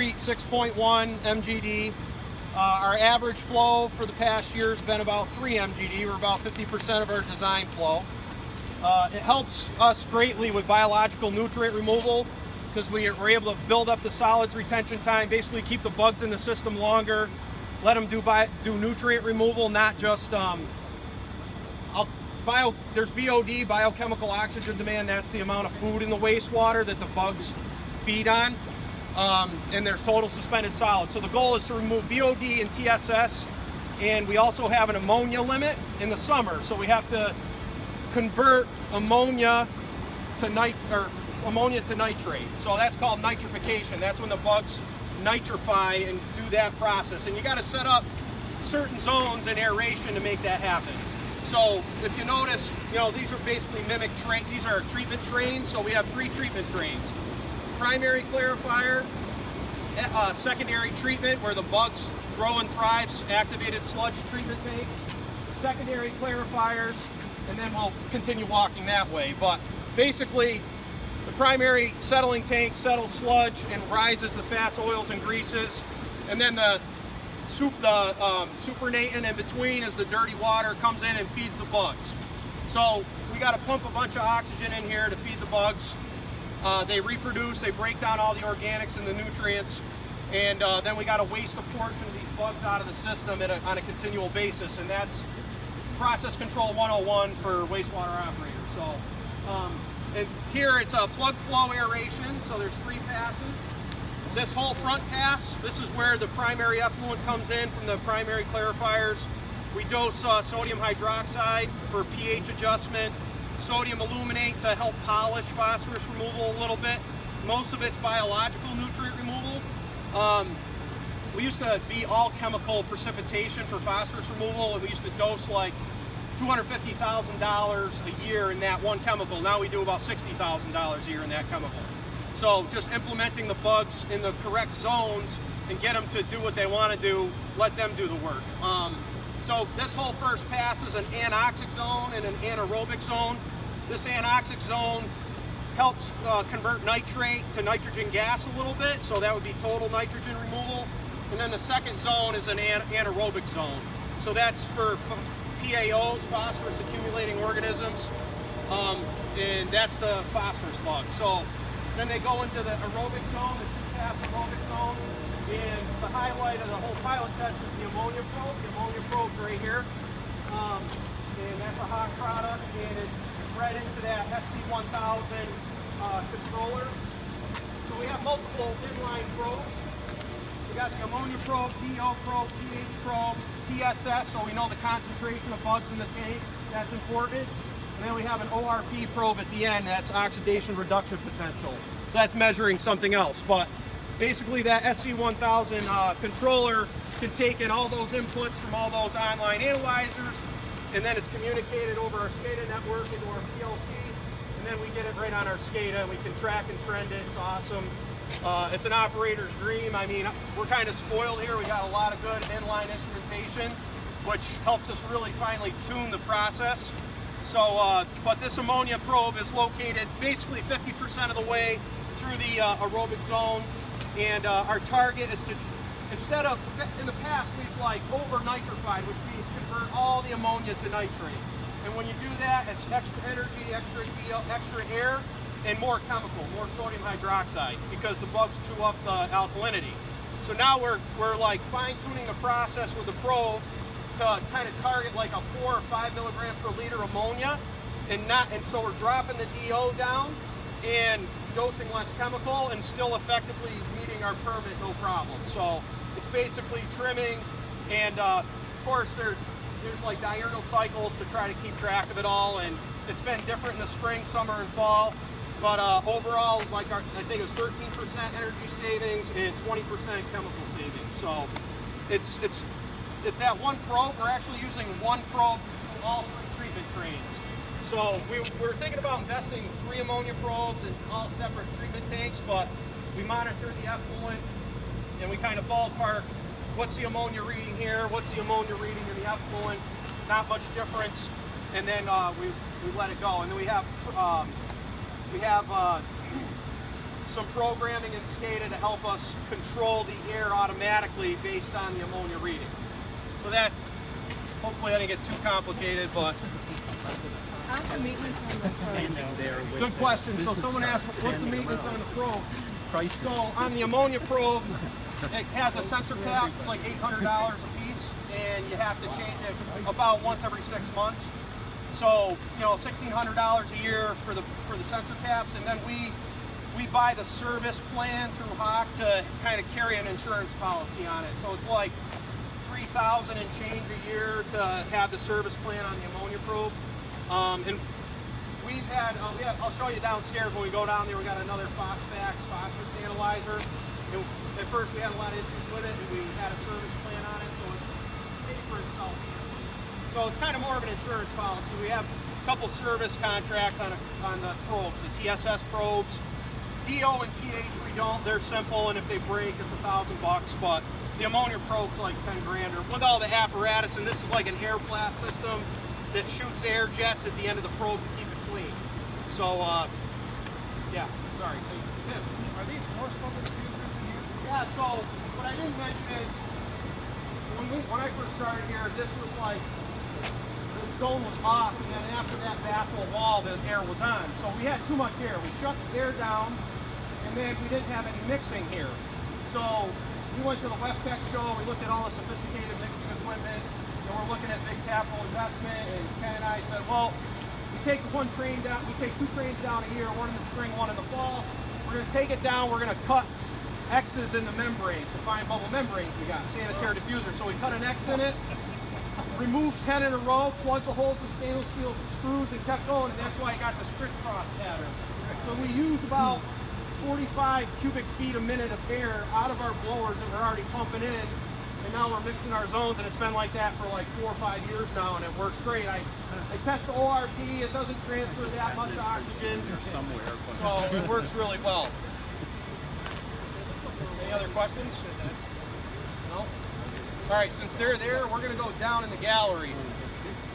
treat 6.1 MGD. Our average flow for the past year has been about 3 MGD. We're about 50% of our design flow. It helps us greatly with biological nutrient removal because we're able to build up the solids retention time, basically keep the bugs in the system longer, let them do nutrient removal, not just there's BOD, biochemical oxygen demand. That's the amount of food in the wastewater that the bugs feed on. And there's total suspended solids. So the goal is to remove BOD and TSS, and we also have an ammonia limit in the summer. So we have to convert ammonia to nitrate. So that's called nitrification. That's when the bugs nitrify and do that process. And you got to set up certain zones in aeration to make that happen. So if you notice, these are basically these are treatment trains. So we have 3 treatment trains. Primary clarifier, secondary treatment where the bugs grow and thrive, activated sludge treatment tanks, secondary clarifiers, and then we'll continue walking that way. But basically, the primary settling tank settles sludge and rises the fats, oils, and greases, and then the supernatant in between as the dirty water comes in and feeds the bugs. So we got to pump a bunch of oxygen in here to feed the bugs. They reproduce, they break down all the organics and the nutrients, and then we got to waste a portion of these bugs out of the system on a continual basis, and that's process control 101 for wastewater operators. So and here it's a plug flow aeration, so there's 3 passes. This whole front pass, this is where the primary effluent comes in from the primary clarifiers. We dose sodium hydroxide for pH adjustment, sodium aluminate to help polish phosphorus removal a little bit. Most of it's biological nutrient removal. We used to be all chemical precipitation for phosphorus removal, and we used to dose like $250,000 a year in that one chemical. Now we do about $60,000 a year in that chemical. So just implementing the bugs in the correct zones and get them to do what they want to do, let them do the work. So this whole first pass is an anoxic zone and an anaerobic zone. This anoxic zone helps convert nitrate to nitrogen gas a little bit, so that would be total nitrogen removal. And then the second zone is an anaerobic zone. So that's for PAOs, phosphorus accumulating organisms, and that's the phosphorus bug. So then they go into the aerobic zone, the 2-pass aerobic zone, and the highlight of the whole pilot test is the ammonia probe. The ammonia probe's right here, and that's a hot product, and it's right into that SC1000 controller. So we have multiple inline probes. We got the ammonia probe, DO probe, pH probe, TSS, so we know the concentration of bugs in the tank. That's important. And then we have an ORP probe at the end. That's oxidation reduction potential. So that's measuring something else. But basically that SC1000 controller can take in all those inputs from all those online analyzers, and then it's communicated over our SCADA network into our PLC, and then we get it right on our SCADA, and we can track and trend it. It's awesome. It's an operator's dream. I mean, we're kind of spoiled here. We got a lot of good inline instrumentation, which helps us really finely tune the process. So, but this ammonia probe is located basically 50% of the way through the aerobic zone, and our target is to, instead of, in the past we've like over nitrified, which means convert all the ammonia to nitrate. And when you do that, it's extra energy, extra air, and more chemical, more sodium hydroxide, because the bugs chew up the alkalinity. So now we're like fine-tuning the process with the probe to kind of target like a 4 or 5 milligram per liter ammonia, and so we're dropping the DO down and dosing less chemical and still effectively meeting our permit, no problem. So it's basically trimming, and of course there's like diurnal cycles to try to keep track of it all, and it's been different in the spring, summer, and fall. But overall, like I think it was 13% energy savings and 20% chemical savings. So it's that one probe. We're actually using one probe for all 3 treatment trains. So we're thinking about investing 3 ammonia probes in all separate treatment tanks, but we monitor the effluent and we kind of ballpark what's the ammonia reading here, what's the ammonia reading in the effluent, not much difference, and then we let it go. And then we have some programming in SCADA to help us control the air automatically based on the ammonia reading. So that, hopefully I didn't get too complicated, but How's the maintenance on the probes? good question. So someone asked, what's the maintenance on the probe? So on the ammonia probe, it has a sensor cap. It's like $800 a piece, and you have to change it about once every 6 months. So $1,600 a year for the sensor caps, and then we buy the service plan through Hawk to kind of carry an insurance policy on it. So it's like $3,000 and change a year to have the service plan on the ammonia probe. And we've had, I'll show you downstairs when we go down there, we got another phosphorus analyzer. And at first we had a lot of issues with it, and we had a service plan on it, so it's paid for itself. So it's kind of more of an insurance policy. We have a couple service contracts on the probes, the TSS probes. DO and pH we don't, they're simple, and if they break it's $1,000, but the ammonia probe's like 10 grand, or with all the apparatus, and this is like an air blast system that shoots air jets at the end of the probe to keep it clean. So, yeah, sorry. Tim, Are these horsepower diffusers here? yeah, so what I didn't mention is, when I first started here, this was like, the zone was off, and then after that baffle wall, the air was on. So we had too much air. We shut the air down, and then we didn't have any mixing here. So we went to the WFTech show, we looked at all the sophisticated mixing equipment, and we're looking at big capital investment, and Ken and I said, well, we take two trains down a year, one in the spring, one in the fall. We're gonna take it down, we're gonna cut X's in the membranes, the fine bubble membranes we got, sanitary diffuser. So we cut an X in it, removed 10 in a row, plugged the holes with stainless steel screws, and kept going, and that's why I got this crisscross pattern. So we use about 45 cubic feet a minute of air out of our blowers that we're already pumping in, and now we're mixing our zones, and it's been like that for like 4 or 5 years now, and it works great. I test the ORP, it doesn't transfer that much oxygen, so it works really well. Any other questions? No? All right, since they're there, we're going to go down in the gallery.